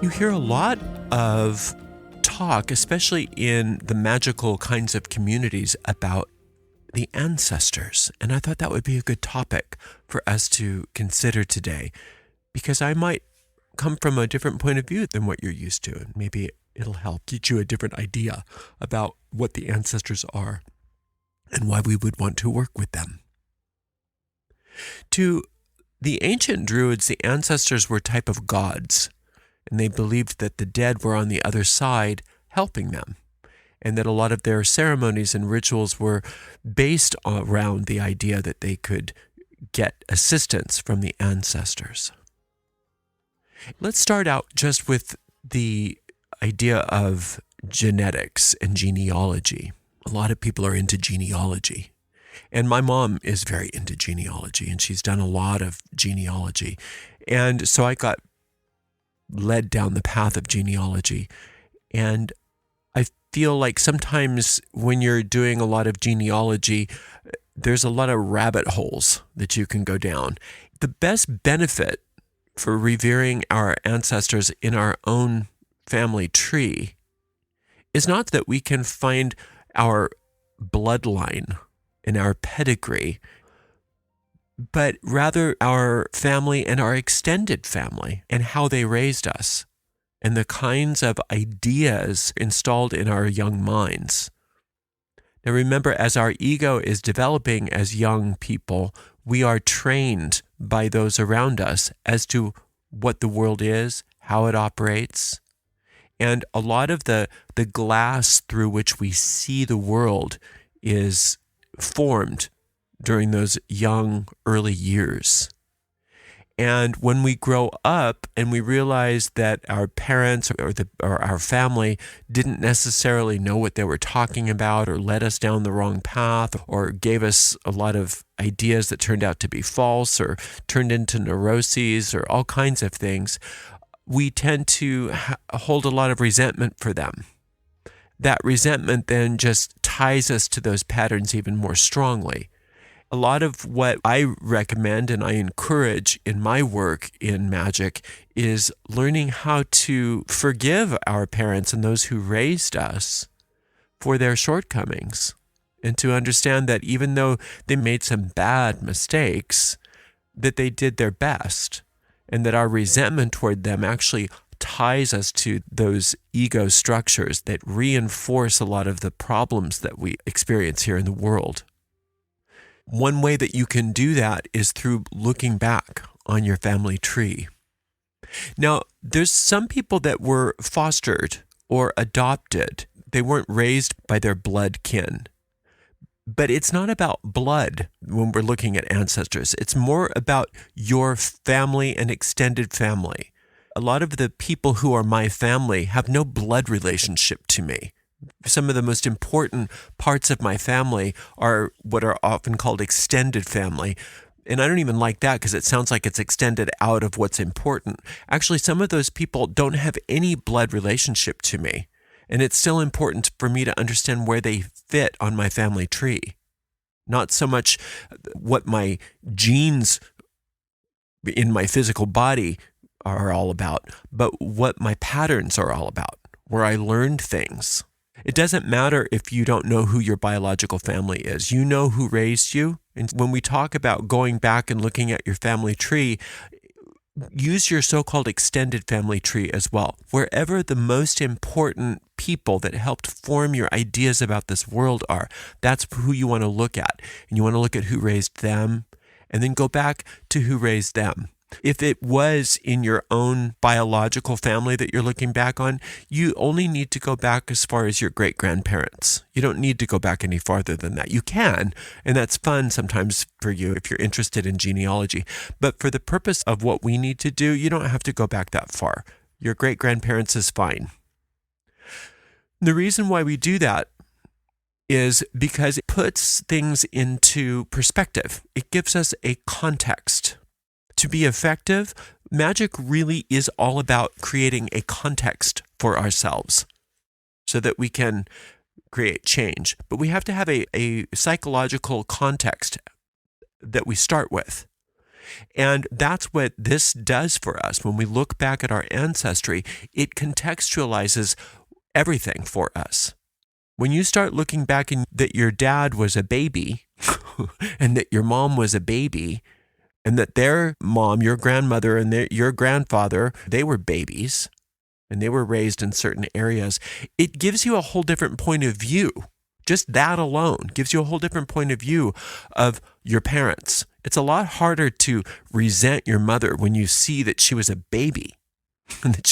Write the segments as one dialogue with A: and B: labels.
A: You hear a lot of talk, especially in the magical kinds of communities, about the ancestors. And I thought that would be a good topic for us to consider today, because I might come from a different point of view than what you're used to. And maybe it'll help get you a different idea about what the ancestors are and why we would want to work with them. To the ancient Druids, the ancestors were a type of gods, and they believed that the dead were on the other side helping them, and that a lot of their ceremonies and rituals were based around the idea that they could get assistance from the ancestors. Let's start out just with the idea of genetics and genealogy. A lot of people are into genealogy. And my mom is very into genealogy, and she's done a lot of genealogy. And so I got led down the path of genealogy. And I feel like sometimes when you're doing a lot of genealogy, there's a lot of rabbit holes that you can go down. The best benefit for revering our ancestors in our own family tree is not that we can find our bloodline and our pedigree, but rather our family and our extended family and how they raised us and the kinds of ideas installed in our young minds. Now remember, as our ego is developing as young people, we are trained by those around us as to what the world is, how it operates, and a lot of the glass through which we see the world is formed during those young, early years. And when we grow up and we realize that our parents or our family didn't necessarily know what they were talking about, or led us down the wrong path, or gave us a lot of ideas that turned out to be false, or turned into neuroses, or all kinds of things, we tend to hold a lot of resentment for them. That resentment then just ties us to those patterns even more strongly. A lot of what I recommend and I encourage in my work in magic is learning how to forgive our parents and those who raised us for their shortcomings, and to understand that even though they made some bad mistakes, that they did their best, and that our resentment toward them actually ties us to those ego structures that reinforce a lot of the problems that we experience here in the world. One way that you can do that is through looking back on your family tree. Now, there's some people that were fostered or adopted. They weren't raised by their blood kin. But it's not about blood when we're looking at ancestors. It's more about your family and extended family. A lot of the people who are my family have no blood relationship to me. Some of the most important parts of my family are what are often called extended family. And I don't even like that, because it sounds like it's extended out of what's important. Actually, some of those people don't have any blood relationship to me. And it's still important for me to understand where they fit on my family tree. Not so much what my genes in my physical body are all about, but what my patterns are all about, where I learned things. It doesn't matter if you don't know who your biological family is. You know who raised you. And when we talk about going back and looking at your family tree, use your so-called extended family tree as well. Wherever the most important people that helped form your ideas about this world are, that's who you want to look at. And you want to look at who raised them, and then go back to who raised them. If it was in your own biological family that you're looking back on, you only need to go back as far as your great-grandparents. You don't need to go back any farther than that. You can, and that's fun sometimes for you if you're interested in genealogy. But for the purpose of what we need to do, you don't have to go back that far. Your great-grandparents is fine. The reason why we do that is because it puts things into perspective. It gives us a context. To be effective, magic really is all about creating a context for ourselves so that we can create change. But we have to have a psychological context that we start with. And that's what this does for us. When we look back at our ancestry, it contextualizes everything for us. When you start looking back and that your dad was a baby and that your mom was a baby and that their mom, your grandmother, and your grandfather, they were babies and they were raised in certain areas, it gives you a whole different point of view. Just that alone gives you a whole different point of view of your parents. It's a lot harder to resent your mother when you see that she was a baby and that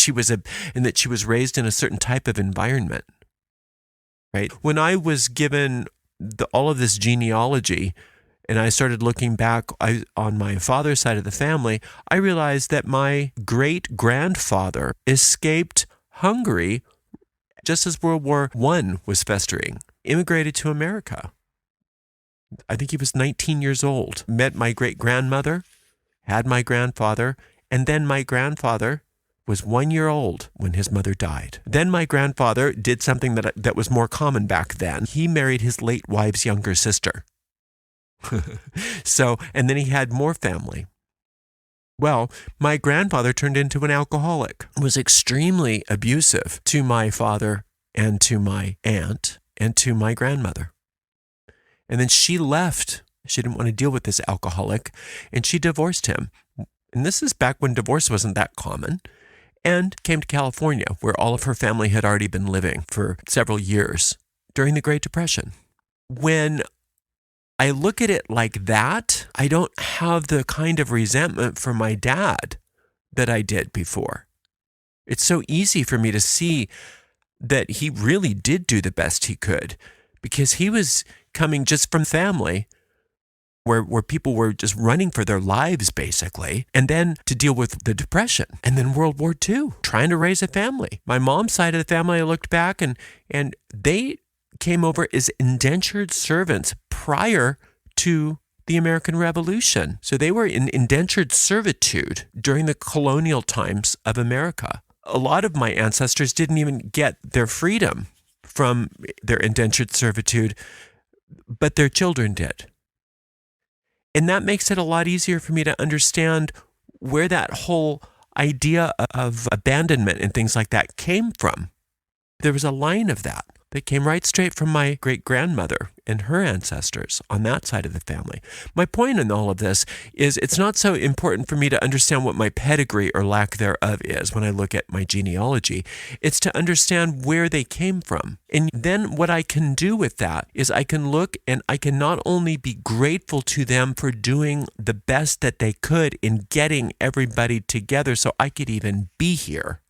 A: she was raised in a certain type of environment. Right? When I was given all of this genealogy and I started looking back on my father's side of the family, I realized that my great-grandfather escaped Hungary just as World War I was festering, immigrated to America. I think he was 19 years old, met my great-grandmother, had my grandfather, and then my grandfather was 1 year old when his mother died. Then my grandfather did something that was more common back then. He married his late wife's younger sister. And then he had more family. Well, my grandfather turned into an alcoholic, was extremely abusive to my father and to my aunt and to my grandmother. And then she left. She didn't want to deal with this alcoholic, and she divorced him. And this is back when divorce wasn't that common, and came to California, where all of her family had already been living for several years during the Great Depression. When I look at it like that, I don't have the kind of resentment for my dad that I did before. It's so easy for me to see that he really did do the best he could, because he was coming just from family where people were just running for their lives, basically, and then to deal with the Depression, and then World War II, trying to raise a family. My mom's side of the family, I looked back, and they came over as indentured servants prior to the American Revolution. So they were in indentured servitude during the colonial times of America. A lot of my ancestors didn't even get their freedom from their indentured servitude, but their children did. And that makes it a lot easier for me to understand where that whole idea of abandonment and things like that came from. There was a line of that came right straight from my great-grandmother and her ancestors on that side of the family. My point in all of this is it's not so important for me to understand what my pedigree or lack thereof is when I look at my genealogy. It's to understand where they came from. And then what I can do with that is I can look and I can not only be grateful to them for doing the best that they could in getting everybody together so I could even be here,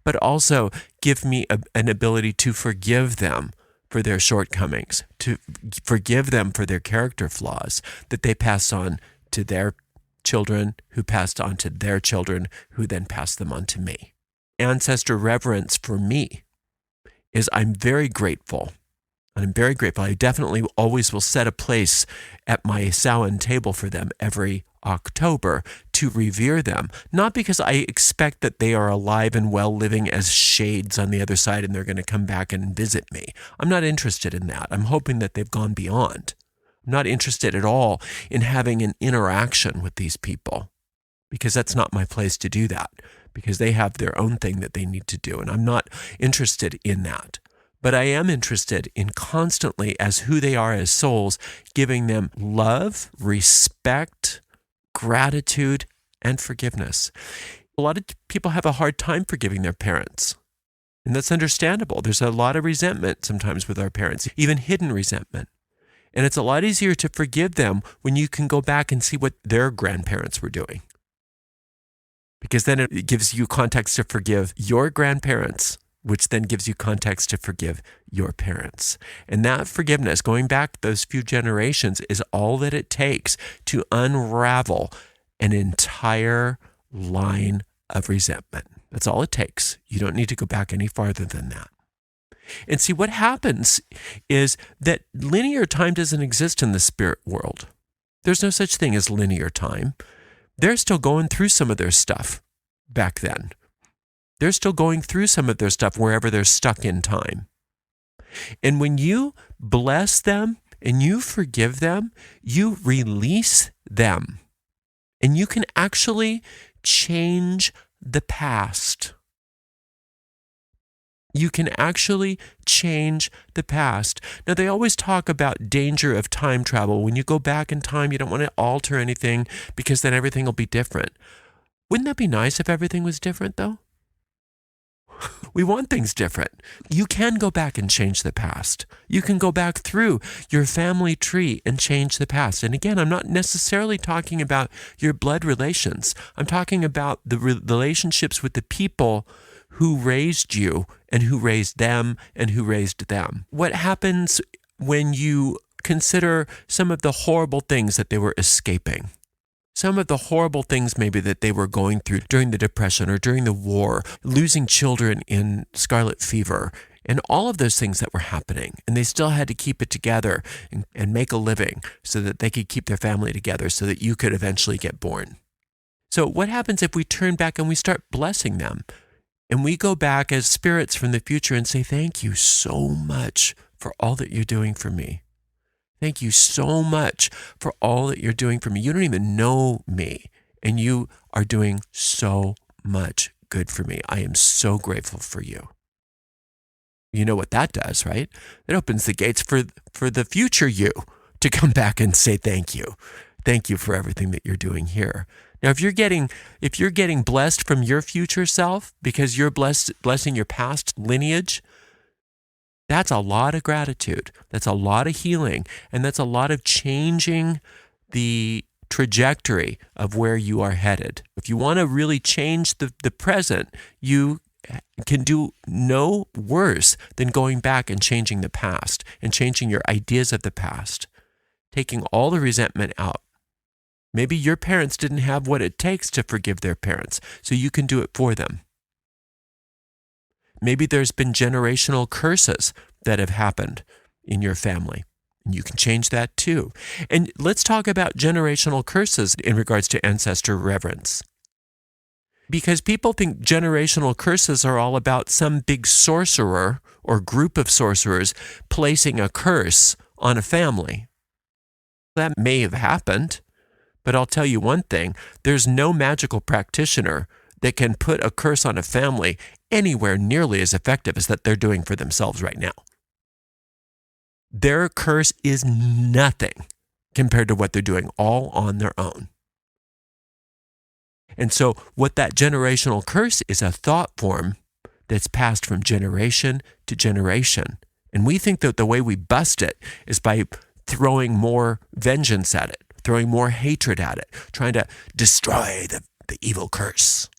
A: but also give me an ability to forgive them for their shortcomings, to forgive them for their character flaws that they passed on to their children, who passed on to their children, who then passed them on to me. Ancestor reverence for me is I'm very grateful. And I'm very grateful. I definitely always will set a place at my Samhain table for them every October to revere them, not because I expect that they are alive and well living as shades on the other side and they're going to come back and visit me. I'm not interested in that. I'm hoping that they've gone beyond. I'm not interested at all in having an interaction with these people, because that's not my place to do that, because they have their own thing that they need to do, and I'm not interested in that. But I am interested in constantly, as who they are as souls, giving them love, respect, gratitude, and forgiveness. A lot of people have a hard time forgiving their parents, and that's understandable. There's a lot of resentment sometimes with our parents, even hidden resentment. And it's a lot easier to forgive them when you can go back and see what their grandparents were doing, because then it gives you context to forgive your grandparents, which then gives you context to forgive your parents. And that forgiveness, going back those few generations, is all that it takes to unravel an entire line of resentment. That's all it takes. You don't need to go back any farther than that. And see, what happens is that linear time doesn't exist in the spirit world. There's no such thing as linear time. They're still going through some of their stuff back then. They're still going through some of their stuff wherever they're stuck in time. And when you bless them and you forgive them, you release them And you can actually change the past. You can actually change the past. Now, they always talk about danger of time travel. When you go back in time, you don't want to alter anything because then everything will be different. Wouldn't that be nice if everything was different, though? We want things different. You can go back and change the past. You can go back through your family tree and change the past. And again, I'm not necessarily talking about your blood relations. I'm talking about the relationships with the people who raised you and who raised them and who raised them. What happens when you consider some of the horrible things that they were escaping? Some of the horrible things maybe that they were going through during the Depression or during the war, losing children in scarlet fever, and all of those things that were happening. And they still had to keep it together and make a living so that they could keep their family together so that you could eventually get born. So what happens if we turn back and we start blessing them? And we go back as spirits from the future and say, thank you so much for all that you're doing for me. Thank you so much for all that you're doing for me. You don't even know me, and you are doing so much good for me. I am so grateful for you. You know what that does, right? It opens the gates for the future you to come back and say thank you. Thank you for everything that you're doing here. Now, if you're getting blessed from your future self because you're blessing your past lineage, that's a lot of gratitude. That's a lot of healing. And that's a lot of changing the trajectory of where you are headed. If you want to really change the present, you can do no worse than going back and changing the past and changing your ideas of the past, taking all the resentment out. Maybe your parents didn't have what it takes to forgive their parents, so you can do it for them. Maybe there's been generational curses that have happened in your family. And you can change that too. And let's talk about generational curses in regards to ancestor reverence. Because people think generational curses are all about some big sorcerer or group of sorcerers placing a curse on a family. That may have happened, but I'll tell you one thing, there's no magical practitioner that can put a curse on a family anywhere nearly as effective as that they're doing for themselves right now. Their curse is nothing compared to what they're doing all on their own. And so what that generational curse is a thought form that's passed from generation to generation. And we think that the way we bust it is by throwing more vengeance at it, throwing more hatred at it, trying to destroy the evil curse.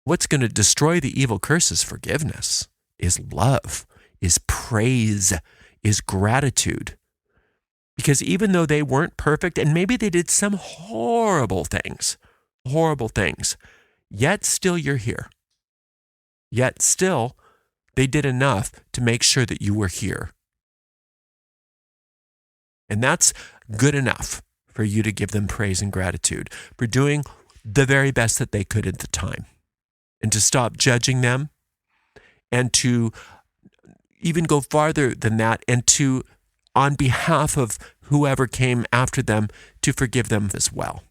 A: What's going to destroy the evil curse is forgiveness, is love, is praise, is gratitude. Because even though they weren't perfect, and maybe they did some horrible things, yet still you're here. Yet still, they did enough to make sure that you were here. And that's good enough for you to give them praise and gratitude for doing the very best that they could at the time. And to stop judging them, and to even go farther than that, and to, on behalf of whoever came after them, to forgive them as well.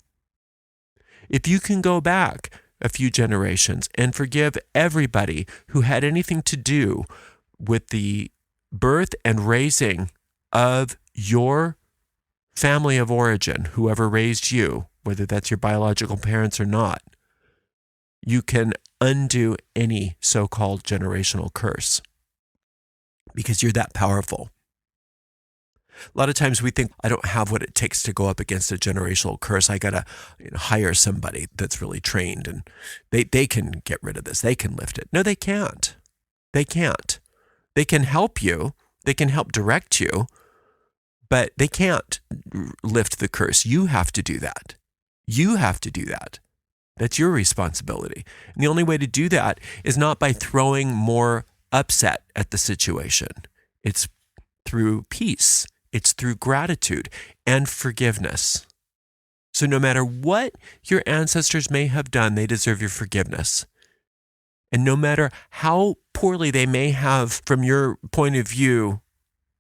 A: If you can go back a few generations and forgive everybody who had anything to do with the birth and raising of your family of origin, whoever raised you, whether that's your biological parents or not, you can undo any so-called generational curse because you're that powerful. A lot of times we think, I don't have what it takes to go up against a generational curse. I got to hire somebody that's really trained and they can get rid of this. They can lift it. No, they can't. They can't. They can help you. They can help direct you, but they can't lift the curse. You have to do that. You have to do that. That's your responsibility. And the only way to do that is not by throwing more upset at the situation. It's through peace. It's through gratitude and forgiveness. So no matter what your ancestors may have done, they deserve your forgiveness. And no matter how poorly they may have, from your point of view,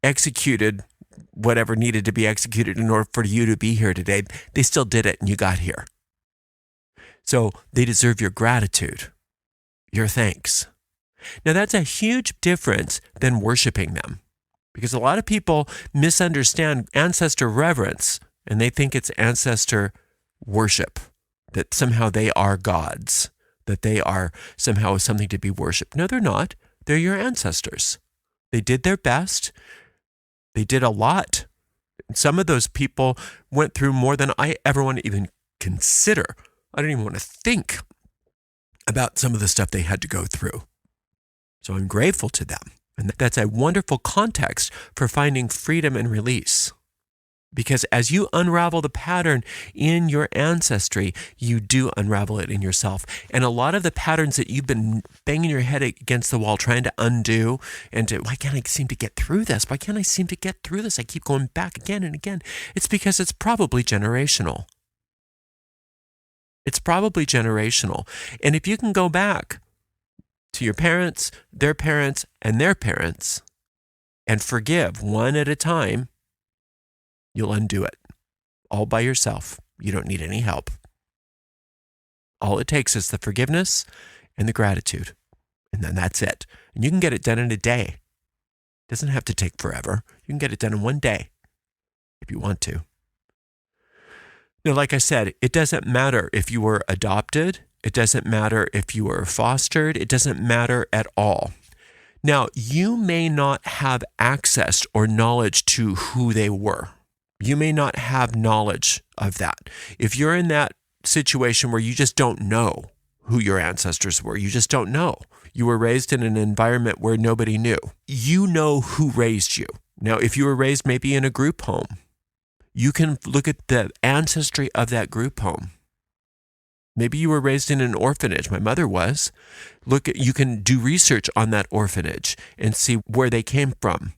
A: executed whatever needed to be executed in order for you to be here today. They still did it and you got here. So they deserve your gratitude, your thanks. Now that's a huge difference than worshiping them, because a lot of people misunderstand ancestor reverence and they think it's ancestor worship, that somehow they are gods, that they are somehow something to be worshiped. No, they're not. They're your ancestors. They did their best. They did a lot. Some of those people went through more than I ever want to even consider. I don't even want to think about some of the stuff they had to go through. So I'm grateful to them. And that's a wonderful context for finding freedom and release. Because as you unravel the pattern in your ancestry, you do unravel it in yourself. And a lot of the patterns that you've been banging your head against the wall trying to undo and why can't I seem to get through this? Why can't I seem to get through this? I keep going back again and again. It's because it's probably generational. It's probably generational. And if you can go back to your parents, and their parents, and forgive one at a time, you'll undo it all by yourself. You don't need any help. All it takes is the forgiveness and the gratitude. And then that's it. And you can get it done in a day. It doesn't have to take forever. You can get it done in one day if you want to. Now, like I said, it doesn't matter if you were adopted. It doesn't matter if you were fostered. It doesn't matter at all. Now, you may not have access or knowledge to who they were. You may not have knowledge of that. If you're in that situation where you just don't know who your ancestors were, you just don't know. You were raised in an environment where nobody knew. You know who raised you. Now, if you were raised maybe in a group home, you can look at the ancestry of that group home. Maybe you were raised in an orphanage. My mother was. You can do research on that orphanage and see where they came from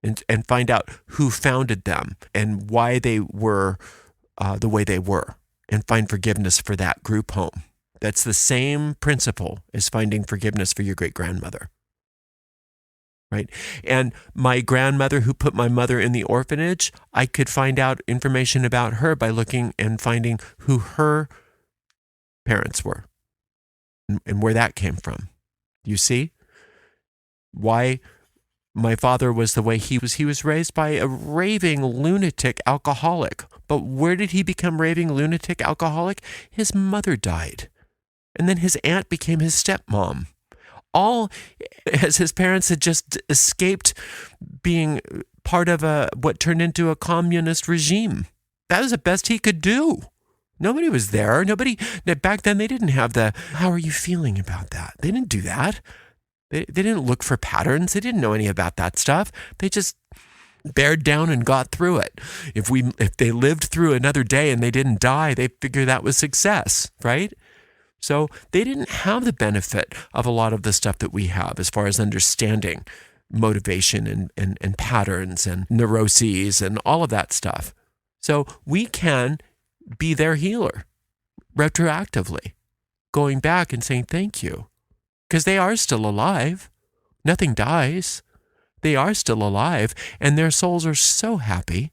A: and find out who founded them and why they were the way they were, and find forgiveness for that group home. That's the same principle as finding forgiveness for your great-grandmother. Right? And my grandmother who put my mother in the orphanage, I could find out information about her by looking and finding who her parents were and where that came from. You see why my father was the way he was. He was raised by a raving lunatic alcoholic. But where did he become raving lunatic alcoholic? His mother died. And then his aunt became his stepmom. All as his parents had just escaped being part of what turned into a communist regime. That was the best he could do. Nobody was there. Back then they didn't have how are you feeling about that? They didn't do that. They didn't look for patterns. They didn't know any about that stuff. They just bared down and got through it. If they lived through another day and they didn't die, they figured that was success, right? So they didn't have the benefit of a lot of the stuff that we have as far as understanding motivation and patterns and neuroses and all of that stuff. So we can be their healer retroactively, going back and saying thank you, because they are still alive. Nothing dies. They are still alive, and their souls are so happy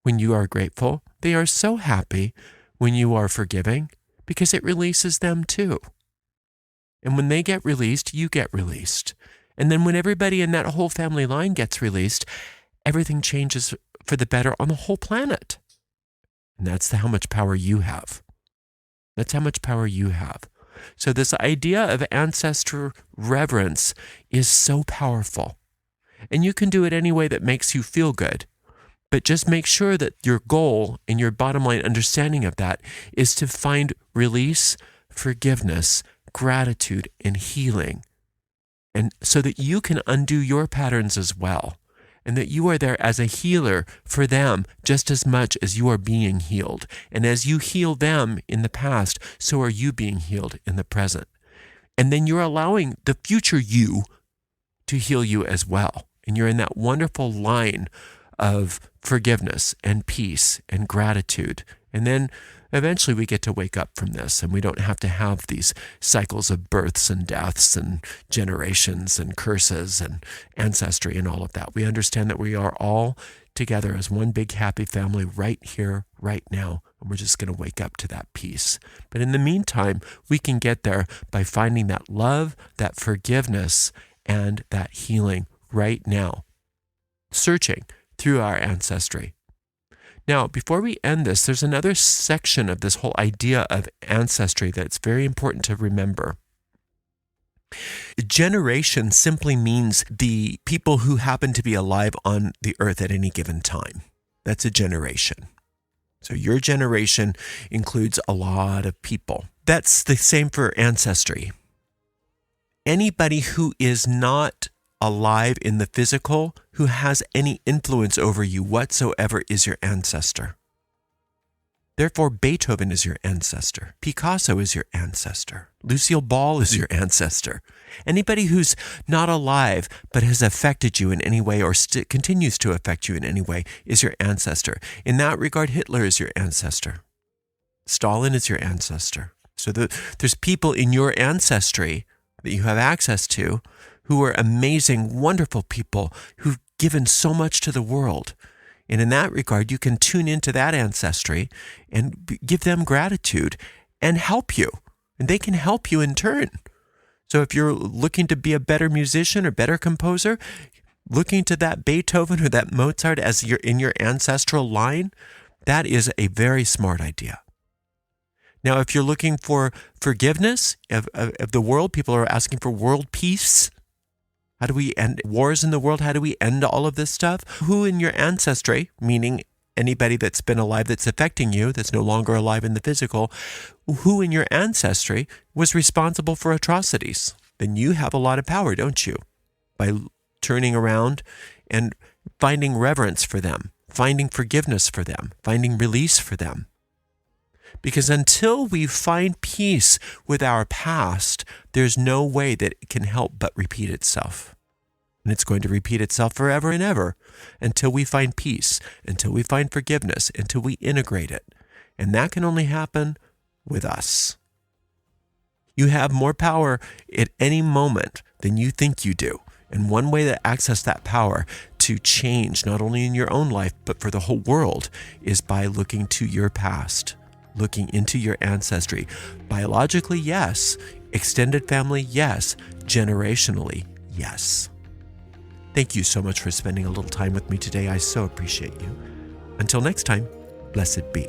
A: when you are grateful. They are so happy when you are forgiving, because it releases them too. And when they get released, you get released. And then when everybody in that whole family line gets released, everything changes for the better on the whole planet. And that's how much power you have. That's how much power you have. So this idea of ancestor reverence is so powerful. And you can do it any way that makes you feel good. But just make sure that your goal and your bottom line understanding of that is to find release, forgiveness, gratitude, and healing. And so that you can undo your patterns as well. And that you are there as a healer for them just as much as you are being healed. And as you heal them in the past, so are you being healed in the present. And then you're allowing the future you to heal you as well. And you're in that wonderful line of forgiveness and peace and gratitude. And then eventually we get to wake up from this, and we don't have to have these cycles of births and deaths and generations and curses and ancestry and all of that. We understand that we are all together as one big happy family right here, right now. And we're just going to wake up to that peace. But in the meantime, we can get there by finding that love, that forgiveness, and that healing right now, searching through our ancestry. Now, before we end this, there's another section of this whole idea of ancestry that's very important to remember. Generation simply means the people who happen to be alive on the earth at any given time. That's a generation. So your generation includes a lot of people. That's the same for ancestry. Anybody who is not alive in the physical, who has any influence over you whatsoever, is your ancestor. Therefore, Beethoven is your ancestor. Picasso is your ancestor. Lucille Ball is your ancestor. Anybody who's not alive but has affected you in any way or continues to affect you in any way is your ancestor. In that regard, Hitler is your ancestor. Stalin is your ancestor. So there's people in your ancestry that you have access to who are amazing, wonderful people who've given so much to the world. And in that regard, you can tune into that ancestry and give them gratitude and help you. And they can help you in turn. So if you're looking to be a better musician or better composer, looking to that Beethoven or that Mozart as in your ancestral line, that is a very smart idea. Now, if you're looking for forgiveness of the world, people are asking for world peace. How do we end wars in the world? How do we end all of this stuff? Who in your ancestry, meaning anybody that's been alive that's affecting you, that's no longer alive in the physical, who in your ancestry was responsible for atrocities? Then you have a lot of power, don't you? By turning around and finding reverence for them, finding forgiveness for them, finding release for them. Because until we find peace with our past, there's no way that it can help but repeat itself. And it's going to repeat itself forever and ever until we find peace, until we find forgiveness, until we integrate it. And that can only happen with us. You have more power at any moment than you think you do. And one way to access that power to change, not only in your own life, but for the whole world, is by looking to your past. Looking into your ancestry. Biologically, yes. Extended family, yes. Generationally, yes. Thank you so much for spending a little time with me today. I so appreciate you. Until next time, blessed be.